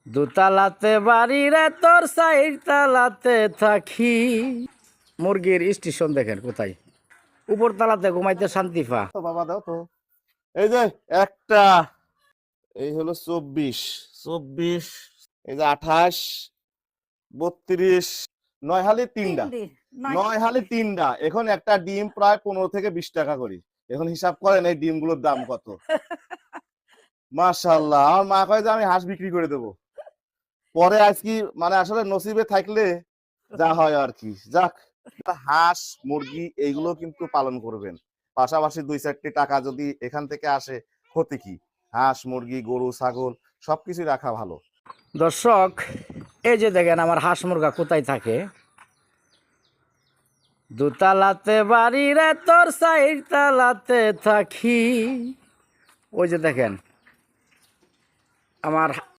দুতালাতে বাড়ি রে তোর সাইড তালাতে থাকি। মুরগির স্টেশন দেখেন কোথায়, উপর তালাতে ঘুমাইতে শান্তি পা। তো বাবা দাও তো। এই যে একটা, এই হলো 24, 24, এই যে 28, 32, 9 হালি 3টা, 9 হালি 3টা। এখন একটা ডিম প্রায় 15 থেকে 20 টাকা করি। এখন হিসাব করেন এই ডিমগুলোর দাম কত। মাশাআল্লাহ, আমার মা কয় যে আমি হাঁস বিক্রি করে দেবো। পরে আজকে মানে আসলে নসিবে থাকলে যা হয় আর কি। যাক, হাঁস মুরগি এইগুলো কিন্তু পালন করবেন, পাশাপাশি 2-4টি টাকা যদি এখান থেকে আসে ক্ষতি কি? হাঁস মুরগি গরু ছাগল সবকিছু রাখা ভালো। দর্শক, এই যে দেখেন আমার হাঁস মুরগা কোথায় থাকে। দুতালাতে বাড়ি রে তোর সাইড তালাতে থাকি। ওই যে দেখেন আমার